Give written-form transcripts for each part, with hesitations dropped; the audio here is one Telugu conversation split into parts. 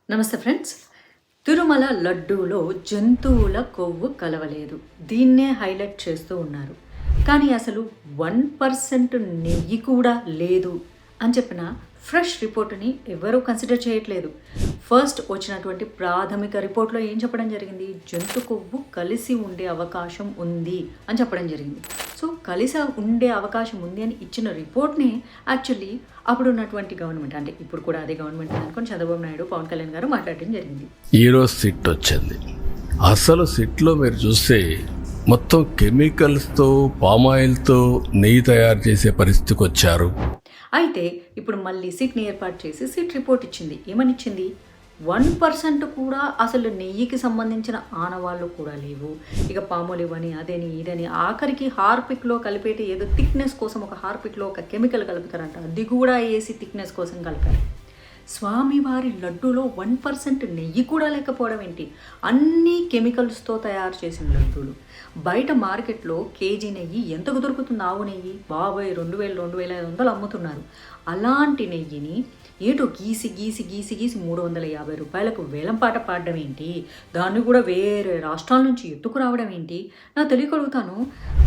నమస్తే ఫ్రెండ్స్. తిరుమల లడ్డూలో జంతువుల కొవ్వు కలవలేదు. దీన్నే హైలైట్ చేస్తూ ఉన్నారు. కానీ అసలు 1% నెయ్యి కూడా లేదు అని చెప్పిన ఫ్రెష్ రిపోర్ట్ని ఎవరూ కన్సిడర్ చేయట్లేదు. ఫస్ట్ వచ్చినటువంటి ప్రాథమిక రిపోర్ట్లో ఏం చెప్పడం జరిగింది? జంతు కొవ్వు కలిసి ఉండే అవకాశం ఉంది అని చెప్పడం జరిగింది. సో కలిసి ఉండే అవకాశం ఉంది అని ఇచ్చిన రిపోర్ట్ని యాక్చువల్లీ అప్పుడు ఉన్నటువంటి గవర్నమెంట్, అంటే ఇప్పుడు కూడా అదే గవర్నమెంట్ అనుకుని చంద్రబాబు నాయుడు, పవన్ కళ్యాణ్ గారు మాట్లాడడం జరిగింది. ఈరోజు సిట్ వచ్చింది. అసలు సిట్లో మీరు చూస్తే మొత్తం కెమికల్స్తో, పామాయిల్తో నెయ్యి తయారు చేసే పరిస్థితికి వచ్చారు. అయితే ఇప్పుడు మళ్ళీ సిట్ని ఏర్పాటు చేసి సిట్ రిపోర్ట్ ఇచ్చింది. ఏమని ఇచ్చింది? 1% కూడా అసలు నెయ్యికి సంబంధించిన ఆనవాళ్ళు కూడా లేవు. ఇక పామోలివ్ అని, అదని, ఇదని, ఆఖరికి హార్పిక్లో కలిపేటి ఏదో థిక్నెస్ కోసం ఒక హార్పిక్లో ఒక కెమికల్ కలుపుతారంట, అది కూడా వేసి థిక్నెస్ కోసం కలిపారు. స్వామివారి లడ్డూలో 1% నెయ్యి కూడా లేకపోవడం ఏంటి? అన్ని కెమికల్స్తో తయారు చేసిన లడ్డూలు. బయట మార్కెట్లో కేజీ నెయ్యి ఎంతకు దొరుకుతుంది? ఆవు నెయ్యి బాబాయ్ 2000, 2500 అమ్ముతున్నారు. అలాంటి నెయ్యిని ఏటో గీసి 350 రూపాయలకు వేలంపాట పాడడం ఏంటి? దాన్ని కూడా వేరే రాష్ట్రాల నుంచి ఎత్తుకురావడం ఏంటి? నాకు తెలియగలుగుతాను.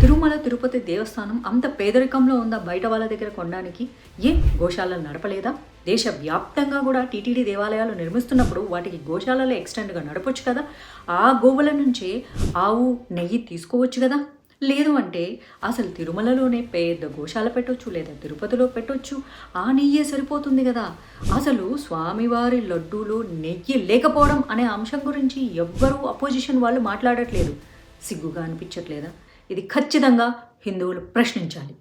తిరుమల తిరుపతి దేవస్థానం అంత పేదరికంలో ఉందా బయట వాళ్ళ దగ్గర కొనడానికి? ఏ గోశాలను నడపలేదా? దేశవ్యాప్తంగా కూడా టీటీడీ దేవాలయాలు నిర్మిస్తున్నప్పుడు వాటికి గోశాలలో ఎక్స్టెండ్గా నడపొచ్చు కదా. ఆ గోవుల నుంచే ఆవు నెయ్యి తీసుకోవచ్చు కదా. లేదు అంటే అసలు తిరుమలలోనే పెద్ద గోశాల పెట్టొచ్చు, లేదా తిరుపతిలో పెట్టొచ్చు. ఆ నెయ్యే సరిపోతుంది కదా. అసలు స్వామివారి లడ్డూలో నెయ్యి లేకపోవడం అనే అంశం గురించి ఎవ్వరూ అపోజిషన్ వాళ్ళు మాట్లాడట్లేదు. సిగ్గుగా అనిపించట్లేదా? ఇది ఖచ్చితంగా హిందువులు ప్రశ్నించాలి.